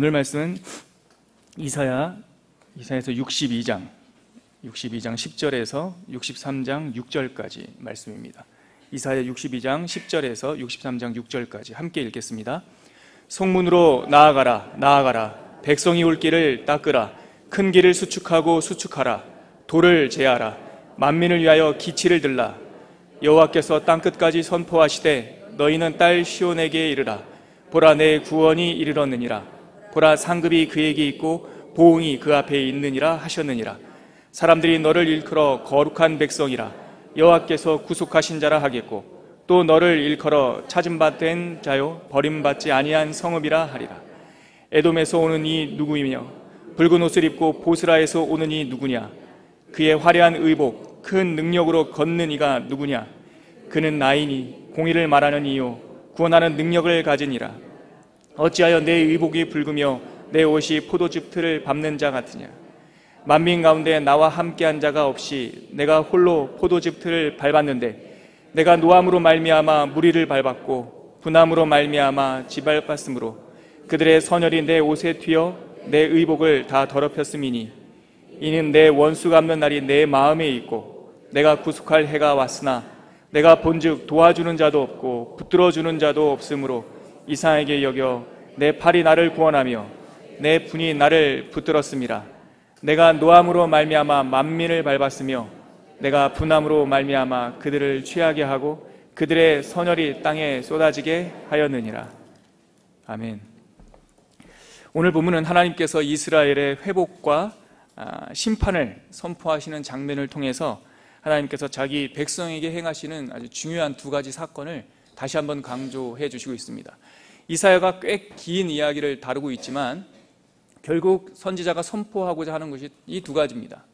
오늘 말씀은 이사야서 62장 10절에서 63장 6절까지 말씀입니다. 이사야 62장 10절에서 63장 6절까지 함께 읽겠습니다. 성문으로 나아가라, 나아가라. 백성이 올 길을 닦으라. 큰 길을 수축하고 수축하라. 돌을 제하라. 만민을 위하여 기치를 들라. 여호와께서 땅끝까지 선포하시되 너희는 딸 시온에게 이르라. 보라, 내 구원이 이르렀느니라. 보라, 상급이 그에게 있고 보응이 그 앞에 있느니라 하셨느니라. 사람들이 너를 일컬어 거룩한 백성이라, 여호와께서 구속하신 자라 하겠고, 또 너를 일컬어 찾음받은 자요 버림받지 아니한 성읍이라 하리라. 에돔에서 오는 이 누구이며 붉은 옷을 입고 보스라에서 오는 이 누구냐? 그의 화려한 의복 큰 능력으로 걷는 이가 누구냐? 그는 나이니 공의를 말하는 이요 구원하는 능력을 가지니라. 어찌하여 내 의복이 붉으며 내 옷이 포도즙 틀을 밟는 자 같으냐? 만민 가운데 나와 함께한 자가 없이 내가 홀로 포도즙 틀을 밟았는데, 내가 노함으로 말미암아 무리를 밟았고 분함으로 말미암아 짓밟았으므로 그들의 선열이 내 옷에 튀어 내 의복을 다 더럽혔음이니, 이는 내 원수 갚는 날이 내 마음에 있고 내가 구속할 해가 왔으나 내가 본즉 도와주는 자도 없고 붙들어주는 자도 없으므로 이상하게 여겨 내 팔이 나를 구원하며 내 분이 나를 붙들었음이라. 내가 노함으로 말미암아 만민을 밟았으며 내가 분함으로 말미암아 그들을 취하게 하고 그들의 선열이 땅에 쏟아지게 하였느니라. 아멘. 오늘 본문은 하나님께서 이스라엘의 회복과 심판을 선포하시는 장면을 통해서 하나님께서 자기 백성에게 행하시는 아주 중요한 두 가지 사건을 다시 한번 강조해 주시고 있습니다. 이사야가 꽤 긴 이야기를 다루고 있지만 결국 선지자가 선포하고자 하는 것이 이 두 가지입니다.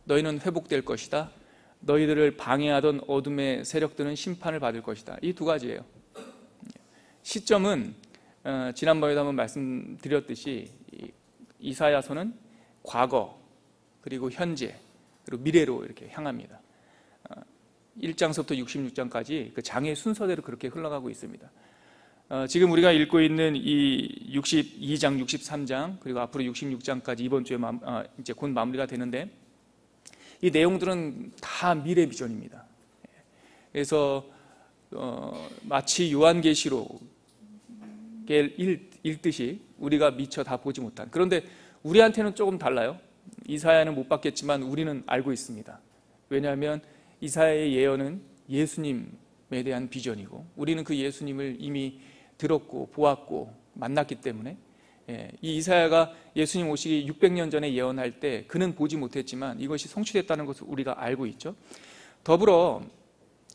너희는 회복될 것이다. 너희들을 방해하던 어둠의 세력들은 심판을 받을 것이다. 이 두 가지예요. 시점은 지난번에도 한번 말씀드렸듯이 이사야서는 과거, 그리고 현재, 그리고 미래로 이렇게 향합니다. 1장서부터 66장까지 그 장의 순서대로 그렇게 흘러가고 있습니다. 지금 우리가 읽고 있는 이 62장, 63장, 그리고 앞으로 66장까지 이번 주에 이제 곧 마무리가 되는데, 이 내용들은 다 미래 비전입니다. 그래서 마치 요한계시록을 읽듯이 우리가 미처 다 보지 못한, 그런데 우리한테는 조금 달라요. 이사야는 못 봤겠지만 우리는 알고 있습니다. 왜냐하면 이사야의 예언은 예수님에 대한 비전이고, 우리는 그 예수님을 이미 들었고 보았고 만났기 때문에, 이 이사야가 예수님 오시기 600년 전에 예언할 때 그는 보지 못했지만 이것이 성취됐다는 것을 우리가 알고 있죠. 더불어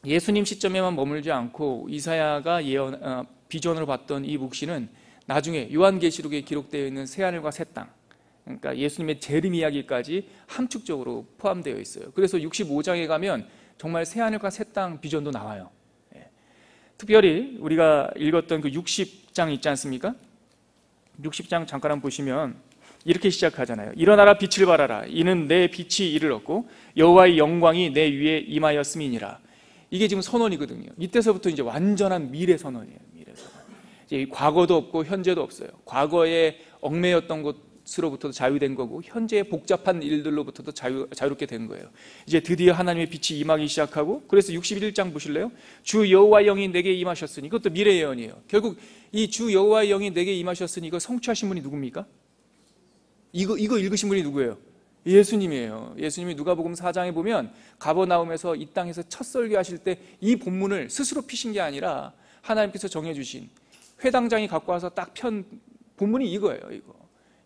예수님 시점에만 머물지 않고 이사야가 비전으로 봤던 이 묵시는 나중에 요한계시록에 기록되어 있는 새하늘과 새 땅, 그러니까 예수님의 재림 이야기까지 함축적으로 포함되어 있어요. 그래서 65장에 가면 정말 새하늘과 새 땅 비전도 나와요. 특별히 우리가 읽었던 그 60장 있지 않습니까? 60장 잠깐 한번 보시면 이렇게 시작하잖아요. 일어나라, 빛을 발하라. 이는 내 빛이 이르렀고 여호와의 영광이 내 위에 임하였음이니라. 이게 지금 선언이거든요. 이때서부터 이제 완전한 미래 선언이에요. 미래 선언. 이제 과거도 없고 현재도 없어요. 과거에 얽매였던 것으로부터도 자유된 거고, 현재의 복잡한 일들로부터도 자유롭게 된 거예요. 이제 드디어 하나님의 빛이 임하기 시작하고, 그래서 61장 보실래요? 주 여호와의 영이 내게 임하셨으니, 이것도 미래 예언이에요. 결국 이 주 여호와의 영이 내게 임하셨으니 이거 성취하신 분이 누굽니까? 이거 읽으신 분이 누구예요? 예수님이에요. 예수님이 누가복음 4장에 보면 가버나움에서 이 땅에서 첫 설교하실 때 이 본문을 스스로 피신 게 아니라 하나님께서 정해주신 회당장이 갖고 와서 딱 편 본문이 이거예요.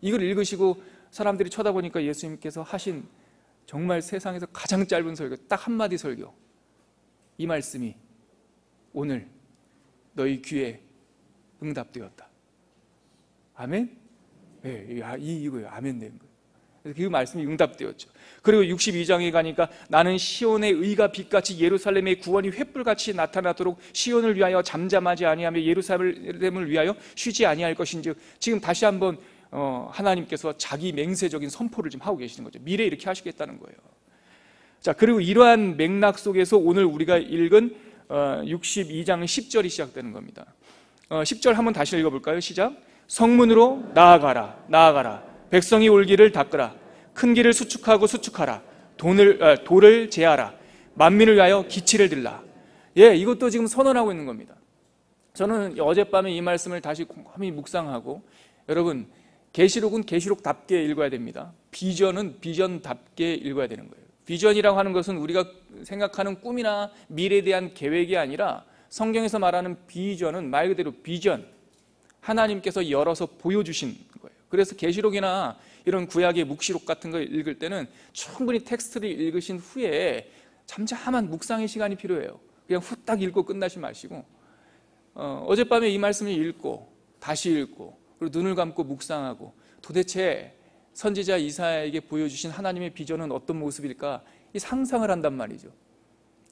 이걸 읽으시고 사람들이 쳐다보니까 예수님께서 하신 정말 세상에서 가장 짧은 설교, 딱 한마디 설교, 이 말씀이 오늘 너희 귀에 응답되었다. 아멘? 네, 이거예요. 아멘 된 거예요. 그래서 그 말씀이 응답되었죠. 그리고 62장에 가니까 나는 시온의 의가 빛같이 예루살렘의 구원이 횃불같이 나타나도록 시온을 위하여 잠잠하지 아니하며 예루살렘을 위하여 쉬지 아니할 것인즉, 지금 다시 한번 하나님께서 자기 맹세적인 선포를 지금 하고 계시는 거죠. 미래에 이렇게 하시겠다는 거예요. 자, 그리고 이러한 맥락 속에서 오늘 우리가 읽은 62장 10절이 시작되는 겁니다. 10절 한번 다시 읽어볼까요? 시작. 성문으로 나아가라. 나아가라. 백성이 올 길을 닦으라. 큰 길을 수축하고 수축하라. 돌을 제하라. 만민을 위하여 기치를 들라. 예, 이것도 지금 선언하고 있는 겁니다. 저는 어젯밤에 이 말씀을 다시 곰곰이 묵상하고, 여러분, 계시록은 계시록답게 읽어야 됩니다. 비전은 비전답게 읽어야 되는 거예요. 비전이라고 하는 것은 우리가 생각하는 꿈이나 미래에 대한 계획이 아니라, 성경에서 말하는 비전은 말 그대로 비전, 하나님께서 열어서 보여주신 거예요. 그래서 계시록이나 이런 구약의 묵시록 같은 거 읽을 때는 충분히 텍스트를 읽으신 후에 잠잠한 묵상의 시간이 필요해요. 그냥 후딱 읽고 끝나지 마시고, 어젯밤에 이 말씀을 읽고 다시 읽고, 그리고 눈을 감고 묵상하고, 도대체 선지자 이사야에게 보여주신 하나님의 비전은 어떤 모습일까, 이 상상을 한단 말이죠.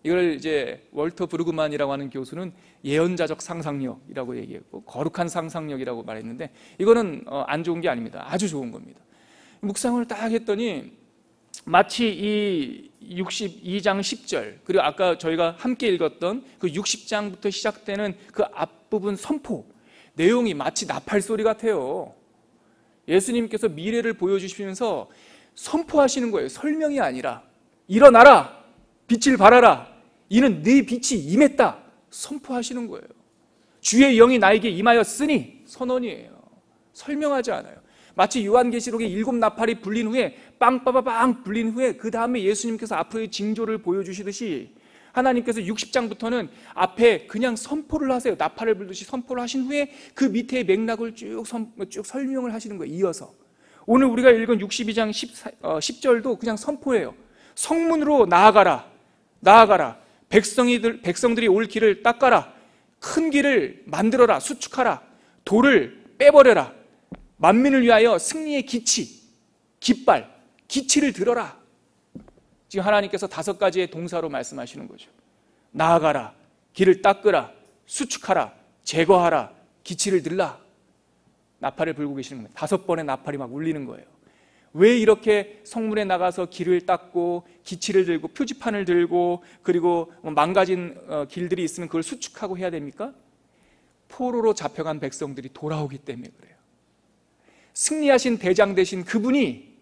이걸 이제 월터 브루그만이라고 하는 교수는 예언자적 상상력이라고 얘기했고, 거룩한 상상력이라고 말했는데, 이거는 안 좋은 게 아닙니다. 아주 좋은 겁니다. 묵상을 딱 했더니 마치 이 62장 10절, 그리고 아까 저희가 함께 읽었던 그 60장부터 시작되는 그 앞부분 선포 내용이 마치 나팔 소리 같아요. 예수님께서 미래를 보여주시면서 선포하시는 거예요. 설명이 아니라 일어나라, 빛을 발하라, 이는 네 빛이 임했다, 선포하시는 거예요. 주의 영이 나에게 임하였으니, 선언이에요. 설명하지 않아요. 마치 요한계시록에 7 나팔이 불린 후에, 빵빠바빵 불린 후에 그 다음에 예수님께서 앞으로의 징조를 보여주시듯이, 하나님께서 60장부터는 앞에 그냥 선포를 하세요. 나팔을 불듯이 선포를 하신 후에 그 밑에 맥락을 쭉 설명을 하시는 거예요. 이어서 오늘 우리가 읽은 62장 10절도 그냥 선포예요. 성문으로 나아가라. 나아가라. 백성들이 올 길을 닦아라. 큰 길을 만들어라. 수축하라. 돌을 빼버려라. 만민을 위하여 승리의 기치, 깃발, 기치를 들어라. 지금 하나님께서 5가지의 동사로 말씀하시는 거죠. 나아가라, 길을 닦으라, 수축하라, 제거하라, 기치를 들라. 나팔을 불고 계시는 겁니다. 5번의 나팔이 막 울리는 거예요. 왜 이렇게 성문에 나가서 길을 닦고 기치를 들고 표지판을 들고 그리고 망가진 길들이 있으면 그걸 수축하고 해야 됩니까? 포로로 잡혀간 백성들이 돌아오기 때문에 그래요. 승리하신 대장 되신 그분이,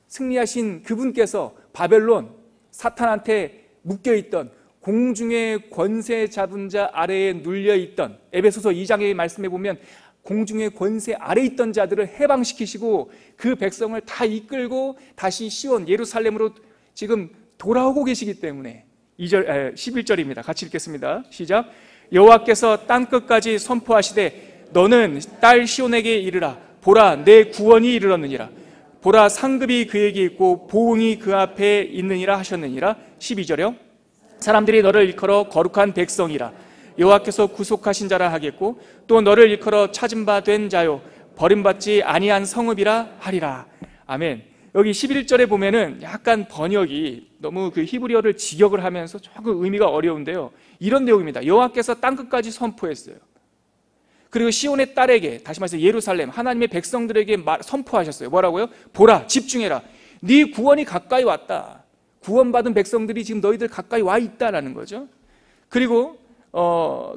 승리하신 그분께서 바벨론, 사탄한테 묶여있던, 공중의 권세 잡은 자 아래에 눌려있던, 에베소서 2장의 말씀에 보면 공중의 권세 아래에 있던 자들을 해방시키시고 그 백성을 다 이끌고 다시 시온 예루살렘으로 지금 돌아오고 계시기 때문에 11절입니다. 같이 읽겠습니다. 시작. 여호와께서 땅끝까지 선포하시되 너는 딸 시온에게 이르라. 보라, 내 구원이 이르렀느니라. 보라, 상급이 그에게 있고 보응이 그 앞에 있느니라 하셨느니라. 12절요. 사람들이 너를 일컬어 거룩한 백성이라. 여호와께서 구속하신 자라 하겠고 또 너를 일컬어 찾은 바 된 자요 버림받지 아니한 성읍이라 하리라. 아멘. 여기 11절에 보면은 약간 번역이 너무 그 히브리어를 직역을 하면서 조금 의미가 어려운데요, 이런 내용입니다. 여호와께서 땅끝까지 선포했어요. 그리고 시온의 딸에게, 다시 말해서 예루살렘 하나님의 백성들에게 선포하셨어요. 뭐라고요? 보라, 집중해라. 네 구원이 가까이 왔다. 구원받은 백성들이 지금 너희들 가까이 와 있다라는 거죠. 그리고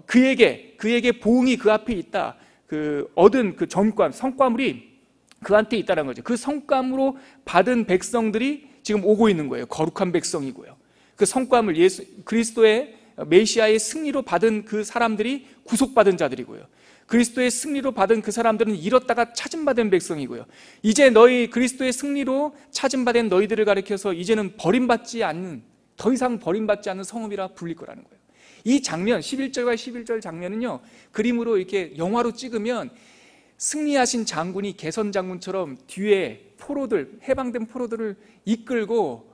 그에게 보응이 그 앞에 있다. 그 얻은 그 전권, 성과물이 그한테 있다는 거죠. 그 성과물로 받은 백성들이 지금 오고 있는 거예요. 거룩한 백성이고요. 그 성과물, 그리스도의 메시아의 승리로 받은 그 사람들이 구속받은 자들이고요. 그리스도의 승리로 받은 그 사람들은 잃었다가 찾음받은 백성이고요. 이제 너희 그리스도의 승리로 찾음받은 너희들을 가리켜서 이제는 버림받지 않는, 더 이상 버림받지 않는 성읍이라 불릴 거라는 거예요. 이 장면, 11절과 11절 장면은요, 그림으로 이렇게 영화로 찍으면 승리하신 장군이 개선 장군처럼 뒤에 포로들, 해방된 포로들을 이끌고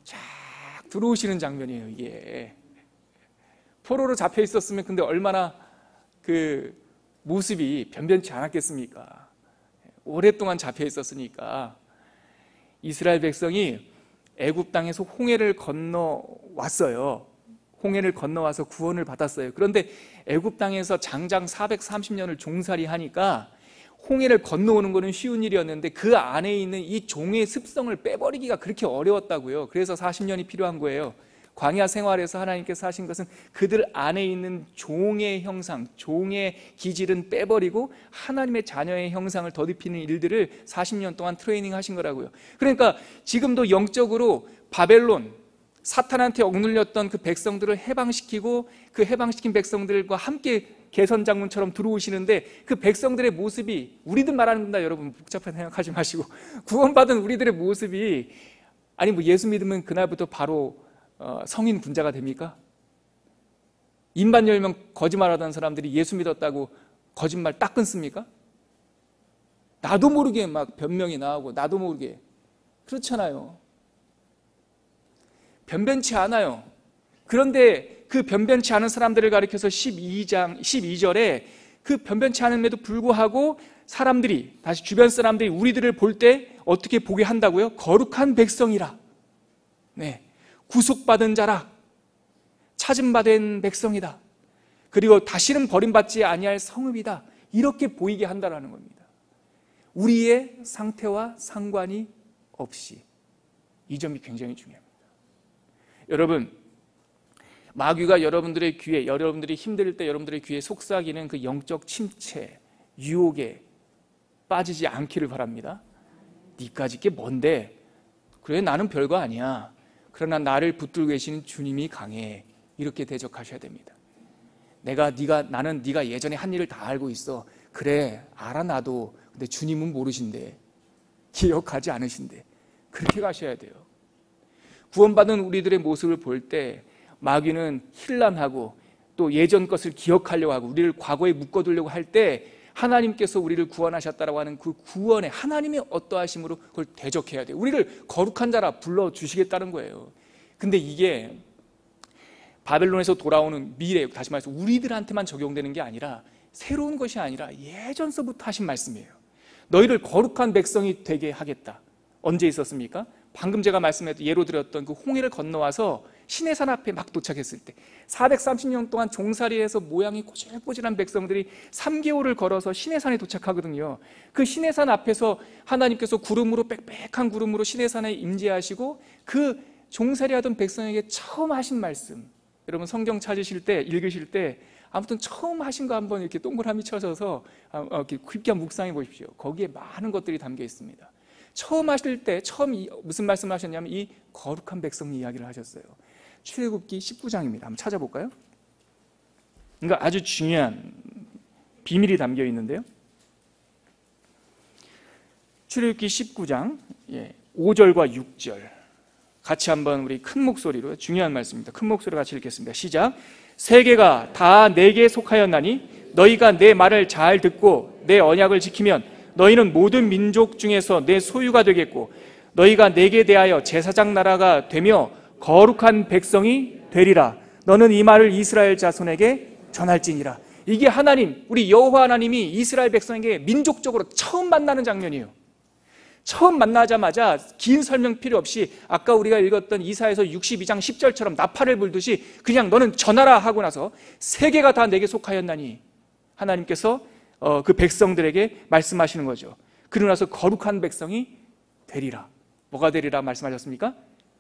쫙 들어오시는 장면이에요. 이게 포로로 잡혀 있었으면 근데 얼마나 그 모습이 변변치 않았겠습니까? 오랫동안 잡혀 있었으니까. 이스라엘 백성이 애굽 땅에서 홍해를 건너왔어요. 홍해를 건너와서 구원을 받았어요. 그런데 애굽 땅에서 장장 430년을 종살이 하니까 홍해를 건너오는 것은 쉬운 일이었는데 그 안에 있는 이 종의 습성을 빼버리기가 그렇게 어려웠다고요. 그래서 40년이 필요한 거예요. 광야 생활에서 하나님께서 하신 것은 그들 안에 있는 종의 형상, 종의 기질은 빼버리고 하나님의 자녀의 형상을 더럽히는 일들을 40년 동안 트레이닝 하신 거라고요. 그러니까 지금도 영적으로 바벨론, 사탄한테 억눌렸던 그 백성들을 해방시키고 그 해방시킨 백성들과 함께 개선장군처럼 들어오시는데 그 백성들의 모습이, 우리들 말하는 겁니다 여러분, 복잡하게 생각하지 마시고, 구원받은 우리들의 모습이, 아니 뭐 예수 믿으면 그날부터 바로 성인 군자가 됩니까? 입만 열면 거짓말하던 사람들이 예수 믿었다고 거짓말 딱 끊습니까? 나도 모르게 막 변명이 나오고 나도 모르게. 그렇잖아요. 변변치 않아요. 그런데 그 변변치 않은 사람들을 가리켜서 12절에 그 변변치 않음에도 불구하고 사람들이, 다시 주변 사람들이 우리들을 볼 때 어떻게 보게 한다고요? 거룩한 백성이라, 네, 구속받은 자라, 찾음받은 백성이다, 그리고 다시는 버림받지 아니할 성읍이다, 이렇게 보이게 한다는 겁니다. 우리의 상태와 상관이 없이. 이 점이 굉장히 중요합니다. 여러분, 마귀가 여러분들의 귀에, 여러분들이 힘들 때 여러분들의 귀에 속삭이는 그 영적 침체, 유혹에 빠지지 않기를 바랍니다. 니까짓 게 뭔데? 그래, 나는 별거 아니야. 그러나 나를 붙들고 계시는 주님이 강해. 이렇게 대적하셔야 됩니다. 나는 네가 예전에 한 일을 다 알고 있어. 그래, 알아 나도. 근데 주님은 모르신대. 기억하지 않으신대. 그렇게 가셔야 돼요. 구원받은 우리들의 모습을 볼 때 마귀는 힐난하고 또 예전 것을 기억하려고 하고 우리를 과거에 묶어두려고 할 때 하나님께서 우리를 구원하셨다라고 하는 그 구원의 하나님의 어떠하심으로 그걸 대적해야 돼요. 우리를 거룩한 자라 불러주시겠다는 거예요. 근데 이게 바벨론에서 돌아오는 미래, 다시 말해서 우리들한테만 적용되는 게 아니라, 새로운 것이 아니라 예전서부터 하신 말씀이에요. 너희를 거룩한 백성이 되게 하겠다. 언제 있었습니까? 방금 제가 말씀했던, 예로 들었던 그 홍해를 건너와서 시내산 앞에 막 도착했을 때 430년 동안 종살이해서 모양이 꼬질꼬질한 백성들이 3개월을 걸어서 시내산에 도착하거든요. 그 시내산 앞에서 하나님께서 구름으로, 빽빽한 구름으로 시내산에 임재하시고 그 종살이하던 백성에게 처음 하신 말씀, 여러분 성경 찾으실 때, 읽으실 때 아무튼 처음 하신 거 한번 이렇게 동그라미 쳐셔서 이렇게 깊게 묵상해 보십시오. 거기에 많은 것들이 담겨 있습니다. 처음 하실 때 무슨 말씀을 하셨냐면 이 거룩한 백성 이야기를 하셨어요. 출애굽기 19장입니다. 한번 찾아볼까요? 그러니까 아주 중요한 비밀이 담겨 있는데요. 출애굽기 19장 5절과 6절 같이 한번 우리 큰 목소리로, 중요한 말씀입니다. 큰 목소리로 같이 읽겠습니다. 시작. 세계가 다 내게 속하였나니 너희가 내 말을 잘 듣고 내 언약을 지키면 너희는 모든 민족 중에서 내 소유가 되겠고 너희가 내게 대하여 제사장 나라가 되며 거룩한 백성이 되리라. 너는 이 말을 이스라엘 자손에게 전할지니라. 이게 하나님, 우리 여호와 하나님이 이스라엘 백성에게 민족적으로 처음 만나는 장면이에요. 처음 만나자마자 긴 설명 필요 없이 아까 우리가 읽었던 이사야서 62장 10절처럼 나팔을 불듯이 그냥 너는 전하라 하고 나서 세계가 다 내게 속하였나니 하나님께서 그 백성들에게 말씀하시는 거죠. 그러고 나서 거룩한 백성이 되리라. 뭐가 되리라 말씀하셨습니까?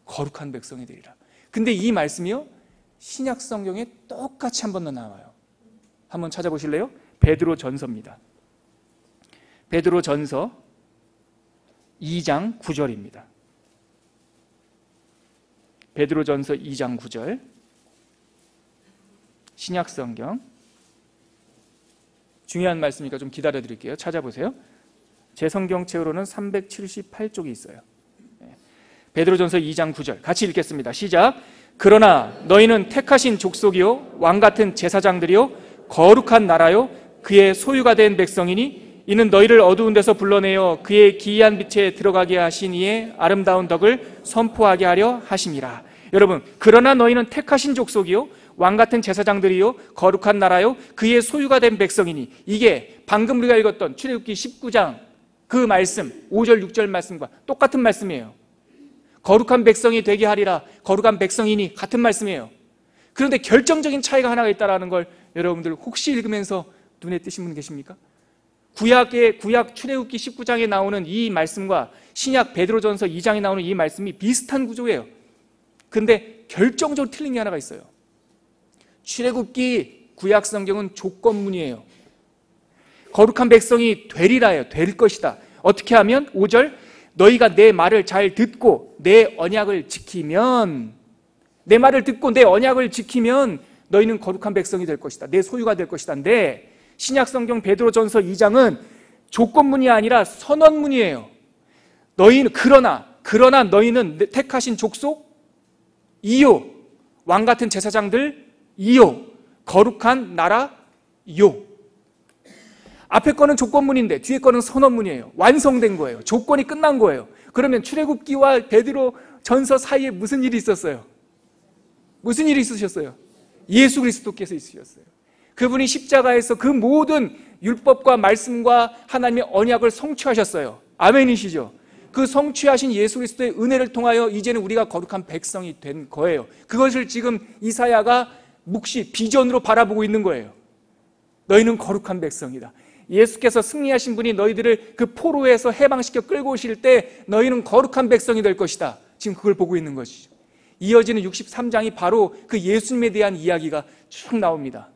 거룩한 백성이 되리라. 근데 이 말씀이요, 신약 성경에 똑같이 한 번 더 나와요. 한번 찾아보실래요? 베드로 전서입니다. 베드로 전서 2장 9절입니다. 베드로 전서 2장 9절, 신약 성경. 중요한 말씀이니까 좀 기다려 드릴게요. 찾아보세요. 제 성경책으로는 378쪽이 있어요. 베드로전서 2장 9절 같이 읽겠습니다. 시작. 그러나 너희는 택하신 족속이요 왕같은 제사장들이요 거룩한 나라요 그의 소유가 된 백성이니 이는 너희를 어두운 데서 불러내어 그의 기이한 빛에 들어가게 하신 이의 아름다운 덕을 선포하게 하려 하심이라. 여러분, 그러나 너희는 택하신 족속이요 왕같은 제사장들이요 거룩한 나라요 그의 소유가 된 백성이니, 이게 방금 우리가 읽었던 출애굽기 19장 그 말씀 5절 6절 말씀과 똑같은 말씀이에요. 거룩한 백성이 되게 하리라, 거룩한 백성이니 같은 말씀이에요. 그런데 결정적인 차이가 하나가 있다는 걸 여러분들 혹시 읽으면서 눈에 띄신 분 계십니까? 구약 출애굽기 19장에 나오는 이 말씀과 신약 베드로전서 2장에 나오는 이 말씀이 비슷한 구조예요. 근데 결정적으로 틀린 게 하나가 있어요. 출애굽기 구약 성경은 조건문이에요. 거룩한 백성이 되리라예요. 될 것이다. 어떻게 하면? 5절, 너희가 내 말을 잘 듣고 내 언약을 지키면, 내 말을 듣고 내 언약을 지키면 너희는 거룩한 백성이 될 것이다. 내 소유가 될 것이다. 근데 신약성경 베드로전서 2장은 조건문이 아니라 선언문이에요. 너희는 그러나 너희는 택하신 족속 이요, 왕같은 제사장들 이요, 거룩한 나라 요. 앞에 거는 조건문인데 뒤에 거는 선언문이에요. 완성된 거예요. 조건이 끝난 거예요. 그러면 출애굽기와 베드로전서 사이에 무슨 일이 있었어요? 무슨 일이 있으셨어요? 예수 그리스도께서 있으셨어요. 그분이 십자가에서 그 모든 율법과 말씀과 하나님의 언약을 성취하셨어요. 아멘이시죠? 그 성취하신 예수 그리스도의 은혜를 통하여 이제는 우리가 거룩한 백성이 된 거예요. 그것을 지금 이사야가 묵시 비전으로 바라보고 있는 거예요. 너희는 거룩한 백성이다. 예수께서 승리하신 분이 너희들을 그 포로에서 해방시켜 끌고 오실 때 너희는 거룩한 백성이 될 것이다. 지금 그걸 보고 있는 것이죠. 이어지는 63장이 바로 그 예수님에 대한 이야기가 쭉 나옵니다.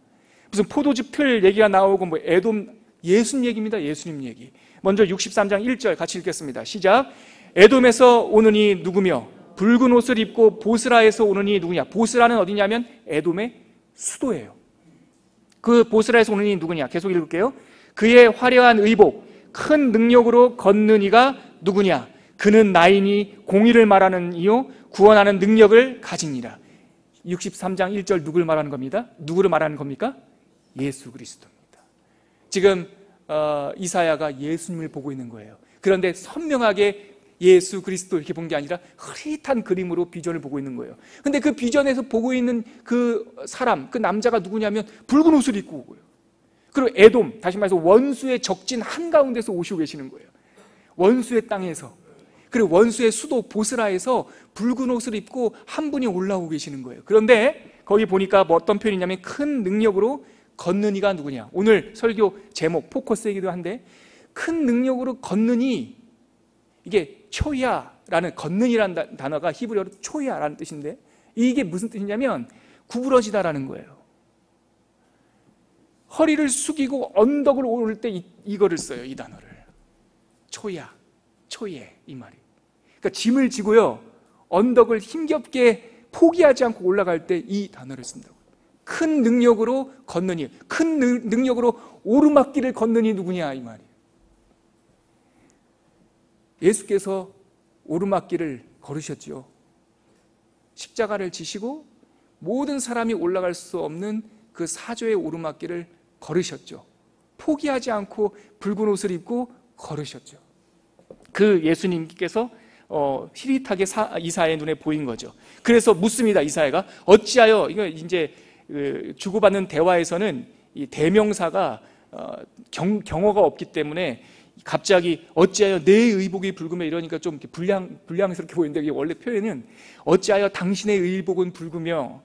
무슨 포도즙 틀 얘기가 나오고 뭐 에돔, 예수님 얘기입니다. 예수님 얘기. 먼저 63장 1절 같이 읽겠습니다. 시작. 에돔에서 오는 이 누구며 붉은 옷을 입고 보스라에서 오는 이 누구냐. 보스라는 어디냐면 에돔의 수도예요. 그 보스라에서 오는 이 누구냐. 계속 읽을게요. 그의 화려한 의복, 큰 능력으로 걷는 이가 누구냐. 그는 나이니 공의를 말하는 이요 구원하는 능력을 가지니라. 63장 1절 누구를 말하는 겁니다? 누구를 말하는 겁니까? 예수 그리스도입니다. 지금 이사야가 예수님을 보고 있는 거예요. 그런데 선명하게 예수 그리스도 이렇게 본 게 아니라 흐릿한 그림으로 비전을 보고 있는 거예요. 근데 그 비전에서 보고 있는 그 사람, 그 남자가 누구냐면 붉은 옷을 입고 오고요. 그리고 에돔, 다시 말해서 원수의 적진 한가운데서 오시고 계시는 거예요. 원수의 땅에서. 그리고 원수의 수도 보스라에서 붉은 옷을 입고 한 분이 올라오고 계시는 거예요. 그런데 거기 보니까 뭐 어떤 표현이냐면 큰 능력으로 걷는 이가 누구냐. 오늘 설교 제목 포커스이기도 한데 큰 능력으로 걷는 이, 이게 초야라는 걷는이라는 단어가 히브리어로 초야라는 뜻인데 이게 무슨 뜻이냐면 구부러지다라는 거예요. 허리를 숙이고 언덕을 오를 때 이거를 써요. 이 단어를. 초야, 초예 이 말이. 그러니까 짐을 지고요. 언덕을 힘겹게 포기하지 않고 올라갈 때 이 단어를 쓴다고. 큰 능력으로 걷는 이, 큰 능력으로 오르막길을 걷는 이 누구냐 이 말이에요. 예수께서 오르막길을 걸으셨죠. 십자가를 지시고 모든 사람이 올라갈 수 없는 그 사조의 오르막길을 걸으셨죠. 포기하지 않고 붉은 옷을 입고 걸으셨죠. 그 예수님께서 희릿하게 이사야의 눈에 보인 거죠. 그래서 묻습니다. 이사야가 어찌하여, 이거 이제 주고받는 대화에서는 이 대명사가 경어가 없기 때문에 갑자기 어찌하여 내 의복이 붉으며 이러니까 좀 이렇게 불량스럽게 보이는데 이게 원래 표현은 어찌하여 당신의 의복은 붉으며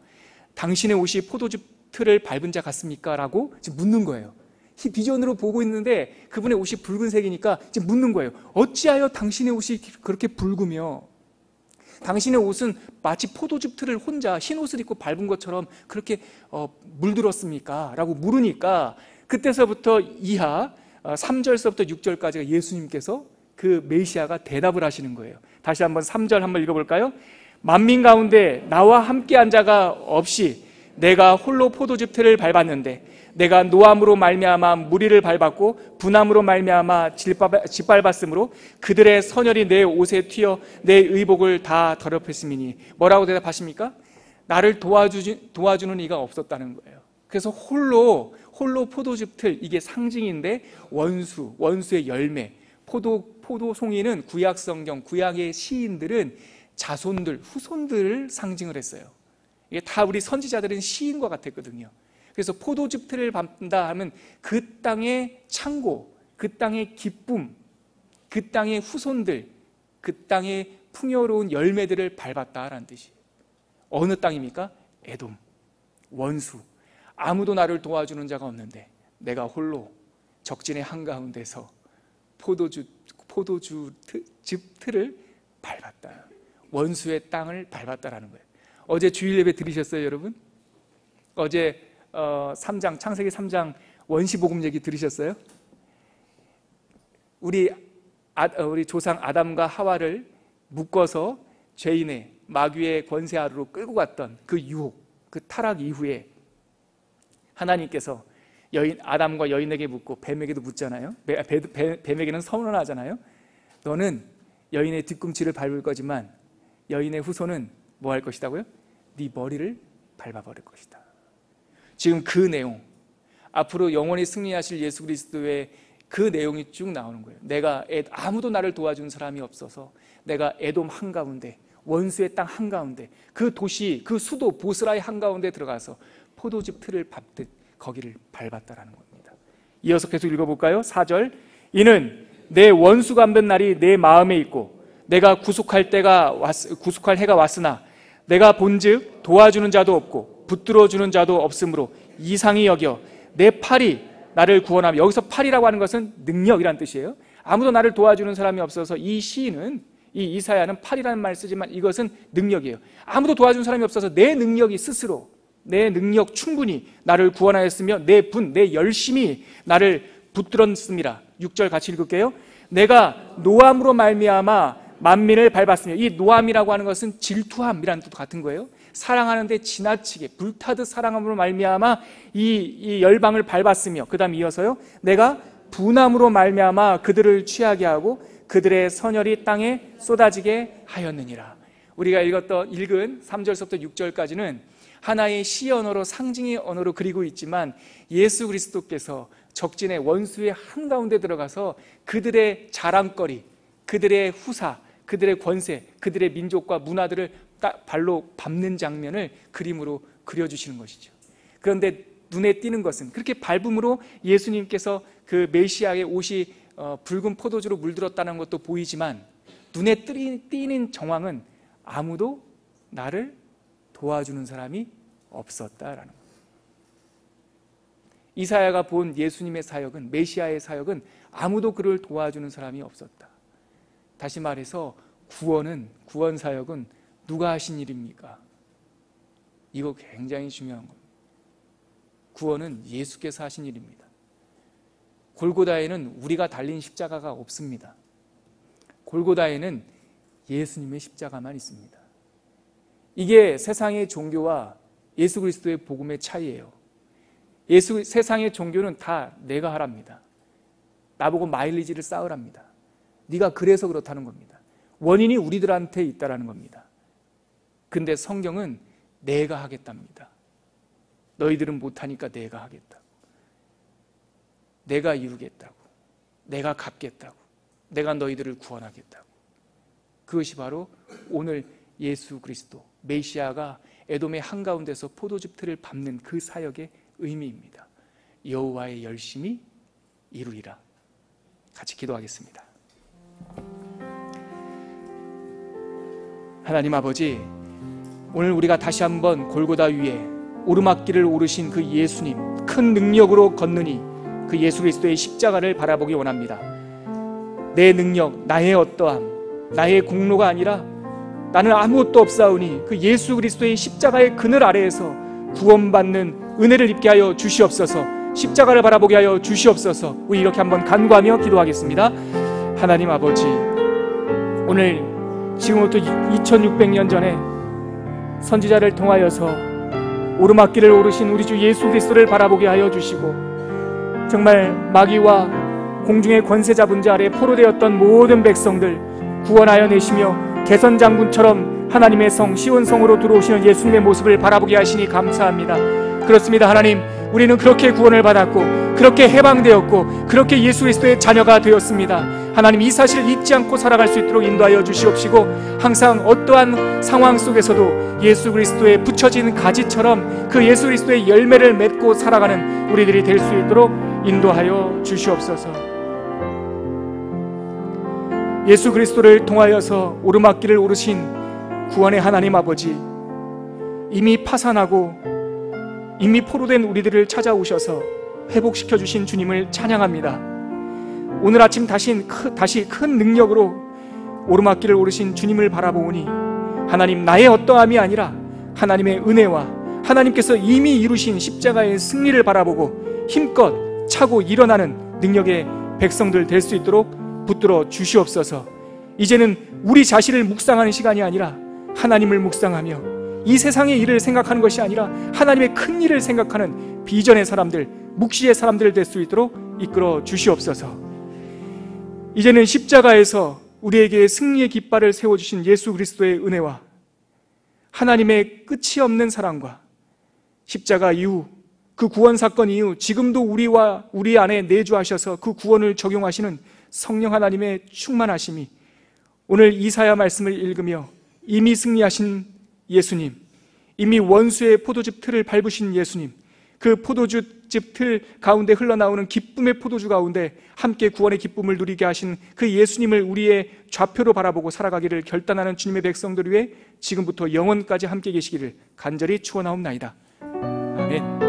당신의 옷이 포도즙 틀을 밟은 자 같습니까? 라고 지금 묻는 거예요. 비전으로 보고 있는데 그분의 옷이 붉은색이니까 지금 묻는 거예요. 어찌하여 당신의 옷이 그렇게 붉으며 당신의 옷은 마치 포도즙 틀을 혼자 흰 옷을 입고 밟은 것처럼 그렇게 물들었습니까? 라고 물으니까 그때서부터 이하 3절서부터 6절까지가 예수님께서 그 메시아가 대답을 하시는 거예요. 다시 한번 3절 한번 읽어볼까요? 만민 가운데 나와 함께한 자가 없이 내가 홀로 포도즙 틀을 밟았는데 내가 노함으로 말미암아 무리를 밟았고 분함으로 말미암아 짓밟았으므로 그들의 선혈이 내 옷에 튀어 내 의복을 다 더럽혔음이니. 뭐라고 대답하십니까? 나를 도와주는 이가 없었다는 거예요. 그래서 홀로 포도즙 틀, 이게 상징인데 원수의 열매, 포도송이는 구약 성경, 구약의 시인들은 자손들, 후손들을 상징을 했어요. 이게 다 우리 선지자들은 시인과 같았거든요. 그래서 포도즙 틀을 밟는다 하면 그 땅의 창고, 그 땅의 기쁨, 그 땅의 후손들, 그 땅의 풍요로운 열매들을 밟았다라는 뜻이에요. 어느 땅입니까? 에돔, 원수. 아무도 나를 도와주는 자가 없는데 내가 홀로 적진의 한가운데서 포도즙 틀을 밟았다. 원수의 땅을 밟았다라는 거예요. 어제 주일 예배 들으셨어요, 여러분? 어제 3장, 창세기 3장 원시복음 얘기 들으셨어요? 우리 조상 아담과 하와를 묶어서 죄인의 마귀의 권세 아래로 끌고 갔던 그 유혹, 그 타락 이후에 하나님께서 아담과 여인에게 묻고 뱀에게도 묻잖아요. 뱀에게는 선언하잖아요. 너는 여인의 뒤꿈치를 밟을 거지만 여인의 후손은 뭐 할 것이다고요? 네 머리를 밟아버릴 것이다. 지금 그 내용, 앞으로 영원히 승리하실 예수 그리스도의 그 내용이 쭉 나오는 거예요. 아무도 나를 도와준 사람이 없어서 내가 에돔 한가운데, 원수의 땅 한가운데, 그 도시, 그 수도 보스라의 한가운데 들어가서 포도즙 틀을 밟듯 거기를 밟았다라는 겁니다. 이어서 계속 읽어볼까요? 4절, 이는 내 원수가 밟은 날이 내 마음에 있고 내가 구속할 해가 왔으나 내가 본즉 도와주는 자도 없고 붙들어주는 자도 없으므로 이상히 여겨 내 팔이 나를 구원하며, 여기서 팔이라고 하는 것은 능력이란 뜻이에요. 아무도 나를 도와주는 사람이 없어서 이 시인은, 이 이사야는 팔이라는 말을 쓰지만 이것은 능력이에요. 아무도 도와주는 사람이 없어서 내 능력이 스스로, 내 능력 충분히 나를 구원하였으며 내 열심이 나를 붙들었습니다. 6절 같이 읽을게요. 내가 노함으로 말미암아 만민을 밟았으며, 이 노함이라고 하는 것은 질투함이라는 뜻도 같은 거예요. 사랑하는데 지나치게 불타듯 사랑함으로 말미암아 이 열방을 밟았으며, 그 다음 이어서요, 내가 분함으로 말미암아 그들을 취하게 하고 그들의 선혈이 땅에 쏟아지게 하였느니라. 우리가 읽은 3절서부터 6절까지는 하나의 시 언어로, 상징의 언어로 그리고 있지만 예수 그리스도께서 적진의 원수의 한가운데 들어가서 그들의 자랑거리, 그들의 후사, 그들의 권세, 그들의 민족과 문화들을 발로 밟는 장면을 그림으로 그려주시는 것이죠. 그런데 눈에 띄는 것은, 그렇게 밟음으로 예수님께서 그 메시아의 옷이 붉은 포도주로 물들었다는 것도 보이지만 눈에 띄는 정황은 아무도 나를 도와주는 사람이 없었다라는 거예요. 이사야가 본 예수님의 사역은, 메시아의 사역은 아무도 그를 도와주는 사람이 없었다. 다시 말해서 구원 사역은 누가 하신 일입니까? 이거 굉장히 중요한 겁니다. 구원은 예수께서 하신 일입니다. 골고다에는 우리가 달린 십자가가 없습니다. 골고다에는 예수님의 십자가만 있습니다. 이게 세상의 종교와 예수 그리스도의 복음의 차이예요. 세상의 종교는 다 내가 하랍니다. 나보고 마일리지를 쌓으랍니다. 네가 그래서 그렇다는 겁니다. 원인이 우리들한테 있다라는 겁니다. 근데 성경은 내가 하겠답니다. 너희들은 못하니까 내가 하겠다고, 내가 이루겠다고, 내가 갚겠다고, 내가 너희들을 구원하겠다고. 그것이 바로 오늘 예수 그리스도 메시아가 에돔의 한가운데서 포도즙 틀을 밟는 그 사역의 의미입니다. 여호와의 열심히 이루리라. 같이 기도하겠습니다. 하나님 아버지, 오늘 우리가 다시 한번 골고다 위에 오르막길을 오르신 그 예수님, 큰 능력으로 걷느니 그 예수 그리스도의 십자가를 바라보기 원합니다. 내 능력, 나의 어떠함, 나의 공로가 아니라 나는 아무것도 없사오니 그 예수 그리스도의 십자가의 그늘 아래에서 구원받는 은혜를 입게 하여 주시옵소서. 십자가를 바라보게 하여 주시옵소서. 우리 이렇게 한번 간구하며 기도하겠습니다. 하나님 아버지, 오늘 지금부터 2600년 전에 선지자를 통하여서 오르막길을 오르신 우리 주 예수 그리스도를 바라보게 하여 주시고, 정말 마귀와 공중의 권세 잡은 자 아래 포로되었던 모든 백성들 구원하여 내시며 개선장군처럼 하나님의 성 시온성으로 들어오시는 예수님의 모습을 바라보게 하시니 감사합니다. 그렇습니다. 하나님, 우리는 그렇게 구원을 받았고 그렇게 해방되었고 그렇게 예수 그리스도의 자녀가 되었습니다. 하나님, 이 사실을 잊지 않고 살아갈 수 있도록 인도하여 주시옵시고, 항상 어떠한 상황 속에서도 예수 그리스도의 붙여진 가지처럼 그 예수 그리스도의 열매를 맺고 살아가는 우리들이 될 수 있도록 인도하여 주시옵소서. 예수 그리스도를 통하여서 오르막길을 오르신 구원의 하나님 아버지, 이미 파산하고 이미 포로된 우리들을 찾아오셔서 회복시켜 주신 주님을 찬양합니다. 오늘 아침 다시 큰 능력으로 오르막길을 오르신 주님을 바라보니 하나님, 나의 어떠함이 아니라 하나님의 은혜와 하나님께서 이미 이루신 십자가의 승리를 바라보고 힘껏 차고 일어나는 능력의 백성들 될 수 있도록 붙들어 주시옵소서. 이제는 우리 자신을 묵상하는 시간이 아니라 하나님을 묵상하며 이 세상의 일을 생각하는 것이 아니라 하나님의 큰 일을 생각하는 비전의 사람들, 묵시의 사람들 될 수 있도록 이끌어 주시옵소서. 이제는 십자가에서 우리에게 승리의 깃발을 세워주신 예수 그리스도의 은혜와 하나님의 끝이 없는 사랑과 십자가 이후 그 구원 사건 이후 지금도 우리와 우리 안에 내주하셔서 그 구원을 적용하시는 성령 하나님의 충만하심이 오늘 이사야 말씀을 읽으며 이미 승리하신 예수님, 이미 원수의 포도즙 틀을 밟으신 예수님, 그 포도즙 틀 가운데 흘러나오는 기쁨의 포도주 가운데 함께 구원의 기쁨을 누리게 하신 그 예수님을 우리의 좌표로 바라보고 살아가기를 결단하는 주님의 백성들 위해 지금부터 영원까지 함께 계시기를 간절히 축원하옵나이다. 아멘.